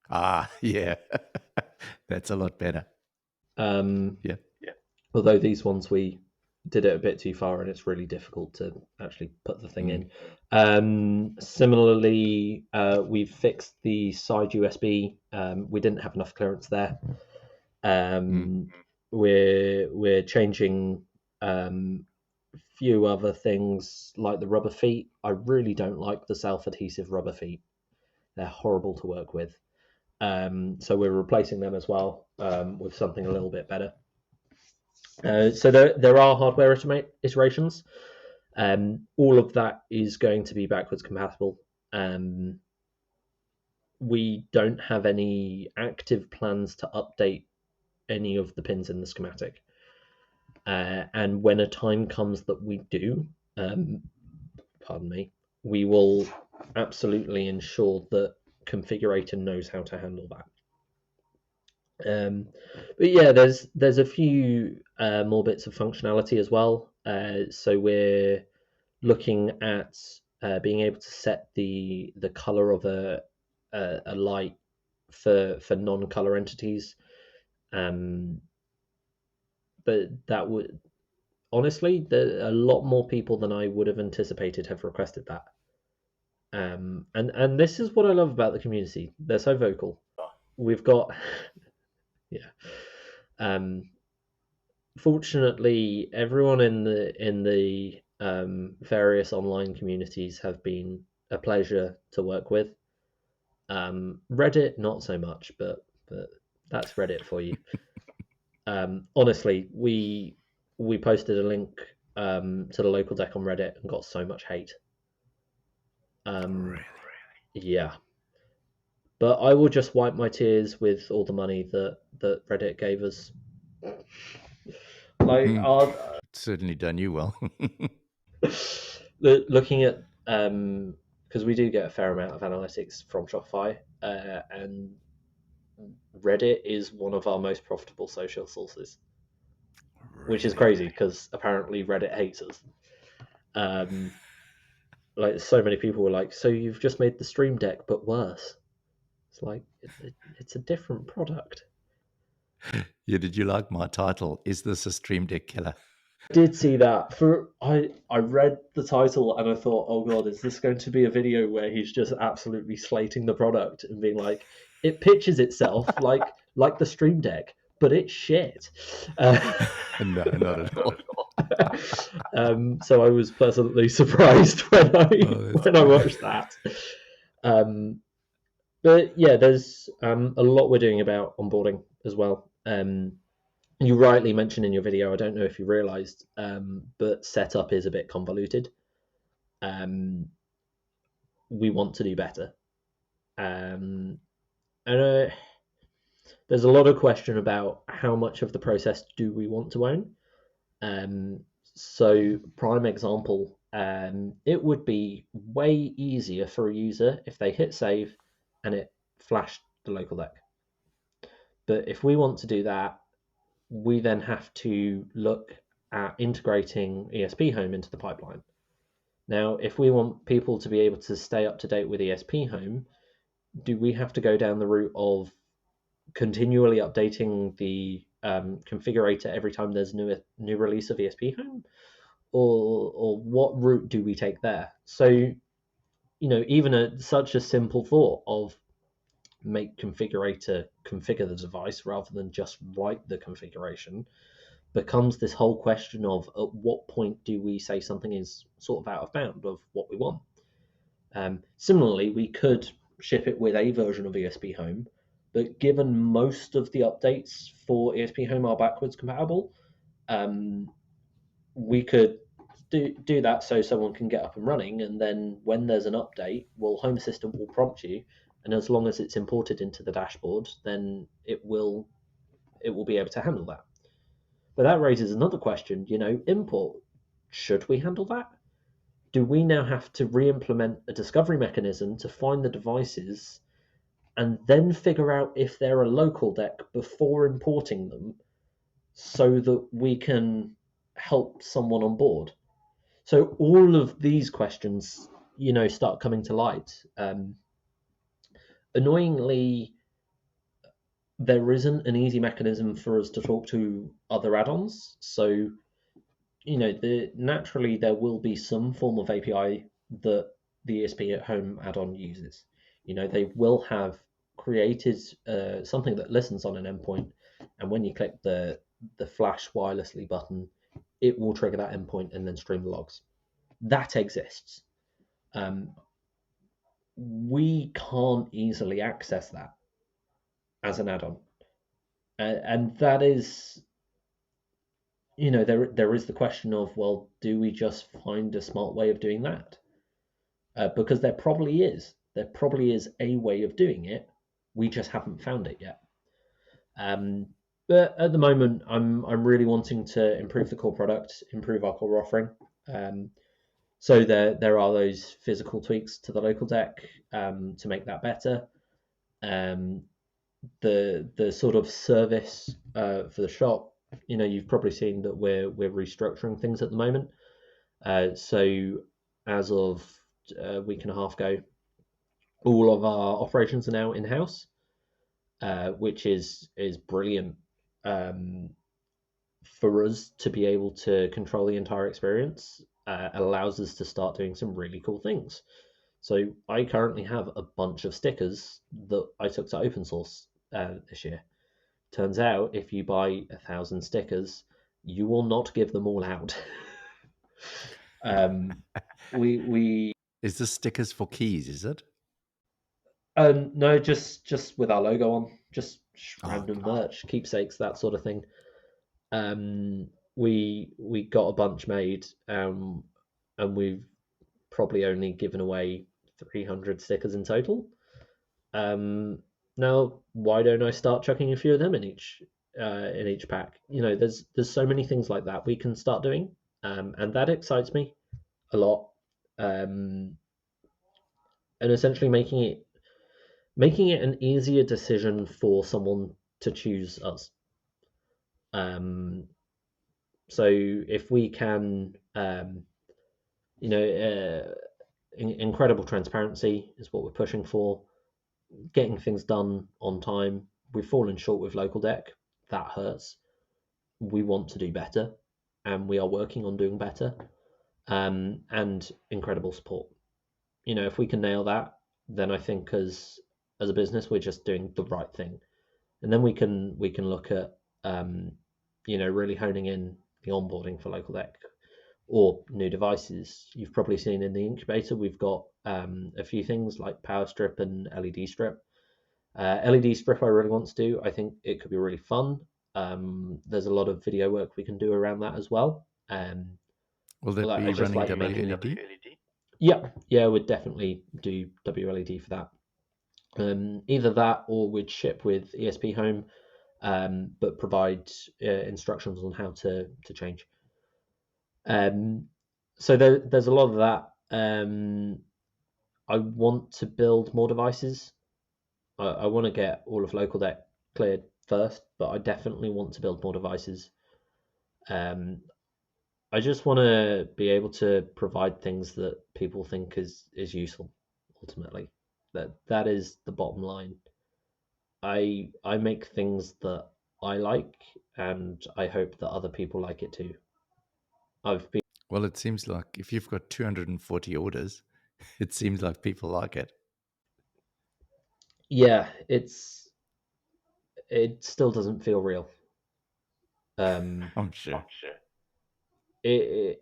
Ah, yeah, that's a lot better. Um, Yeah. Although these ones we did it a bit too far, and it's really difficult to actually put the thing Mm, in. Similarly, we've fixed the side USB. We didn't have enough clearance there. mm. Um, we're changing few other things like the rubber feet. I really don't like the self-adhesive rubber feet. They're horrible to work with. So we're replacing them as well with something a little bit better. So there are hardware iterations. All of that is going to be backwards compatible. Um, we don't have any active plans to update any of the pins in the schematic. And when a time comes that we do, um, pardon me, we will absolutely ensure that configurator knows how to handle that. But yeah, there's a few more bits of functionality as well. So we're looking at being able to set the color of a light for non-color entities. But that would honestly, a lot more people than I would have anticipated have requested that. And this is what I love about the community. They're so vocal. We've got yeah. Um, Fortunately, everyone in the various online communities have been a pleasure to work with. Reddit, not so much, but that's Reddit for you. Honestly, we posted a link to the local deck on Reddit and got so much hate. Um, Really? yeah, but I will just wipe my tears with all the money that Reddit gave us. Like, Hmm. Certainly done you well. looking at because we do get a fair amount of analytics from Shopify, and Reddit is one of our most profitable social sources, which is Really? crazy because apparently Reddit hates us. Um, like so many people were like, "So you've just made the Stream Deck, but worse." It's like it's a different product. Yeah, did you like my title? Is this a Stream Deck killer? Did see that. I read the title and I thought, oh god, is this going to be a video where he's just absolutely slating the product and being like, it pitches itself like the Stream Deck, but it's shit. No, not at all. So I was pleasantly surprised when I Oh, that's when I good. watched that. Um, but yeah, there's a lot we're doing about onboarding as well. You rightly mentioned in your video, I don't know if you realized, but setup is a bit convoluted. Um, we want to do better. Um, and there's a lot of question about how much of the process do we want to own. Um, so, prime example, it would be way easier for a user if they hit save and it flashed the local deck. But if we want to do that, we then have to look at integrating ESP Home into the pipeline. Now, if we want people to be able to stay up to date with ESP Home, do we have to go down the route of continually updating the configurator every time there's new release of ESP Home, or what route do we take there? So even such a simple thought of make configurator configure the device rather than just write the configuration becomes this whole question of at what point do we say something is sort of out of bound of what we want. Similarly, we could ship it with a version of ESP Home, but given most of the updates for ESP Home are backwards compatible, um, we could do that so someone can get up and running, and then when there's an update, well, Home Assistant will prompt you, and as long as it's imported into the dashboard, then it will be able to handle that. But that raises another question, import. Should we handle that? Do we now have to re-implement a discovery mechanism to find the devices and then figure out if they're a local deck before importing them so that we can help someone on board? So all of these questions, start coming to light. Annoyingly, there isn't an easy mechanism for us to talk to other add-ons. So naturally there will be some form of API that the ESP at Home add-on uses. They will have created something that listens on an endpoint, and when you click the flash wirelessly button, it will trigger that endpoint and then stream the logs. That exists. Um, we can't easily access that as an add-on, and that is there is the question of, well, do we just find a smart way of doing that? Because there probably is a way of doing it. We just haven't found it yet. Um, but at the moment, I'm really wanting to improve the core product, improve our core offering. Um, so there are those physical tweaks to the local deck to make that better. Um, the sort of service for the shop. You've probably seen that we're restructuring things at the moment. So as of a week and a half ago, all of our operations are now in house, which is brilliant um, for us to be able to control the entire experience. Allows us to start doing some really cool things. So I currently have a bunch of stickers that I took to open source this year. Turns out, if you buy 1,000 stickers, you will not give them all out. um, we Is this stickers for keys, is it? no, just with our logo on, just Oh, random okay. merch, keepsakes, that sort of thing. We got a bunch made, and we've probably only given away 300 stickers in total. Um, Now, why don't I start chucking a few of them in each pack? There's so many things like that we can start doing, and that excites me a lot. Um, and essentially making it an easier decision for someone to choose us. Um, so if we can, you know, incredible transparency is what we're pushing for. Getting things done on time. We've fallen short with local deck. That hurts. We want to do better, and we are working on doing better. And incredible support. If we can nail that, then I think as a business we're just doing the right thing, and then we can look at really honing in the onboarding for local deck or new devices. You've probably seen in the incubator we've got a few things like power strip and LED strip. LED strip I really want to do. I think it could be really fun. There's a lot of video work we can do around that as well. Will that Like I be just running like making. WLED? Yeah, we'd definitely do WLED for that. Either that or we'd ship with ESP Home, but provide instructions on how to change. So there's a lot of that. I want to build more devices. I want to get all of local deck cleared first, but I definitely want to build more devices. Um, I just want to be able to provide things that people think is useful. Ultimately, that is the bottom line. I make things that I like, and I hope that other people like it too. I've been Well, it seems like if you've got 240 orders, it seems like people like it. Yeah, it still doesn't feel real. Um, I'm sure. it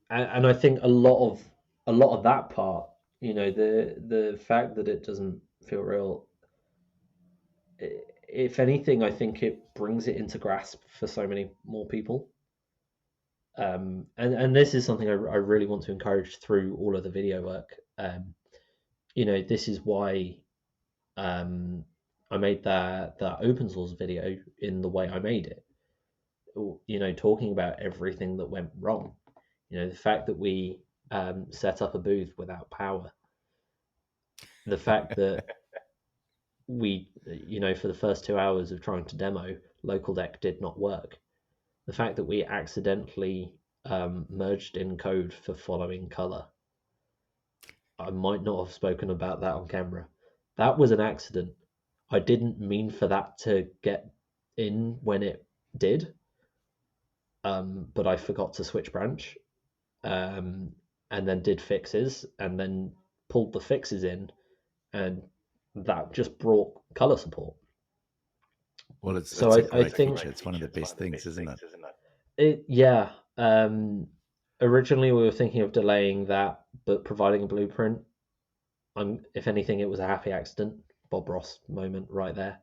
and I think a lot of that part, the fact that it doesn't feel real, if anything, I think it brings it into grasp for so many more people. And this is something I really want to encourage through all of the video work. This is why um, I made that open source video in the way I made it. Talking about everything that went wrong. The fact that we set up a booth without power, the fact that we, for the first 2 hours of trying to demo, local deck did not work. The fact that we accidentally merged in code for following color. I might not have spoken about that on camera. That was an accident. I didn't mean for that to get in when it did, but I forgot to switch branch, um, and then did fixes, and then pulled the fixes in, and that just brought color support. Well, So it's a I great think feature. It's one of the best things, isn't it? yeah. Originally we were thinking of delaying that, but providing a blueprint. If anything, it was a happy accident. Bob Ross moment right there.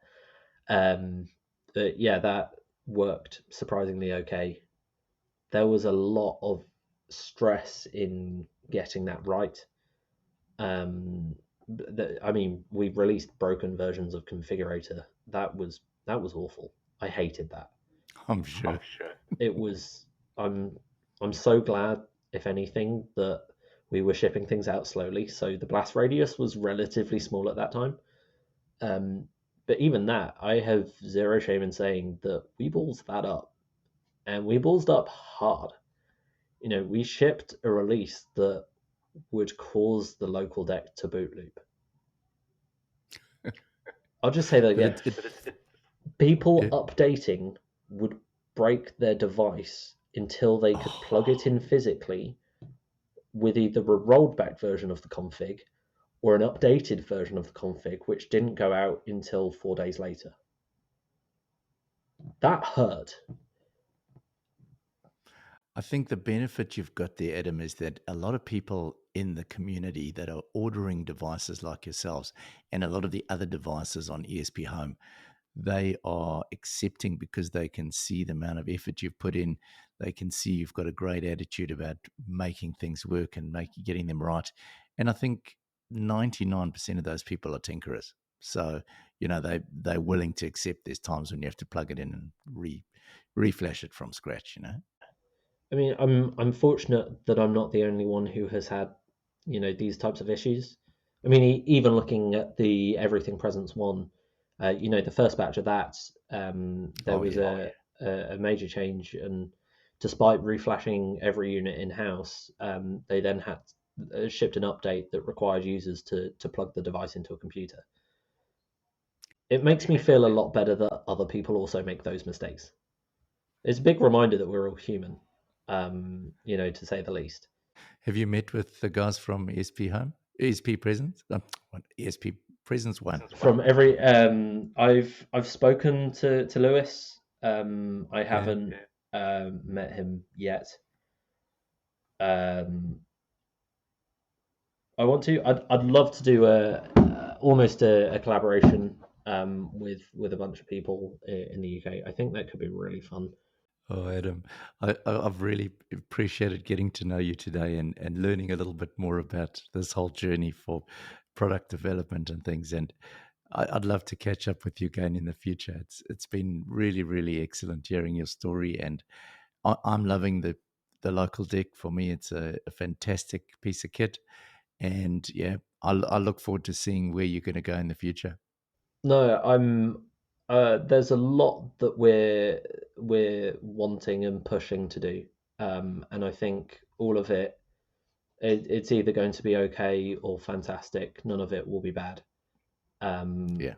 But yeah, that worked surprisingly okay. There was a lot of stress in getting that right. I mean, we released broken versions of Configurator. That was awful. I hated that. I'm sure. It was. I'm I'm so glad, if anything, that we were shipping things out slowly. So the blast radius was relatively small at that time. Um, but even that, I have zero shame in saying that we ballsed that up, and we ballsed up hard. We shipped a release that would cause the local deck to boot loop. I'll just say that But again. People it updating would break their device until they could oh, plug it in physically with either a rolled back version of the config or an updated version of the config, which didn't go out until 4 days later. that hurt. I think the benefit you've got there, Adam, is that a lot of people in the community that are ordering devices like yourselves and a lot of the other devices on ESP Home, they are accepting because they can see the amount of effort you've put in. They can see you've got a great attitude about making things work and getting them right. And I think 99% of those people are tinkerers. So, they're willing to accept there's times when you have to plug it in and reflash it from scratch. I mean, I'm fortunate that I'm not the only one who has had, these types of issues. I mean, even looking at the Everything Presence one, the first batch of that, there Oh, was yeah. a major change, and despite reflashing every unit in house, they then had shipped an update that requires users to plug the device into a computer. It makes me feel a lot better that other people also make those mistakes. It's a big reminder that we're all human, to say the least. Have you met with the guys from ESP Home? ESP Presence? What, ESP Presence One. From every, I've spoken to Lewis. I Yeah. haven't met him yet. Um, I want to. I'd love to do almost a collaboration with a bunch of people in the UK. I think that could be really fun. Oh, Adam, I've really appreciated getting to know you today and learning a little bit more about this whole journey for product development and things. And I'd love to catch up with you again in the future. It's been really, really excellent hearing your story, and I'm loving the local deck. For me, it's a fantastic piece of kit, and yeah, I look forward to seeing where you're going to go in the future. No, I'm. There's a lot that we're wanting and pushing to do, and I think all of it's either going to be okay or fantastic. None of it will be bad. Um, Yeah.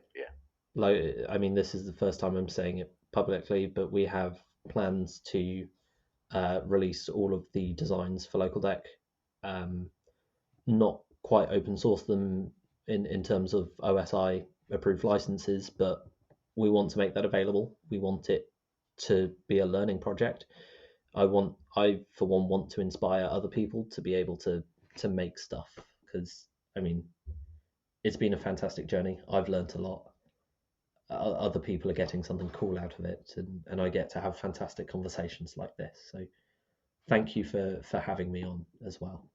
like, I mean, this is the first time I'm saying it publicly, but we have plans to release all of the designs for Local Deck. Um, not quite open source them in terms of OSI approved licenses, but we want to make that available. We want it to be a learning project. I for one want to inspire other people to be able to make stuff, because I mean it's been a fantastic journey. I've learned a lot. Other people are getting something cool out of it, and I get to have fantastic conversations like this. So thank you for having me on as well.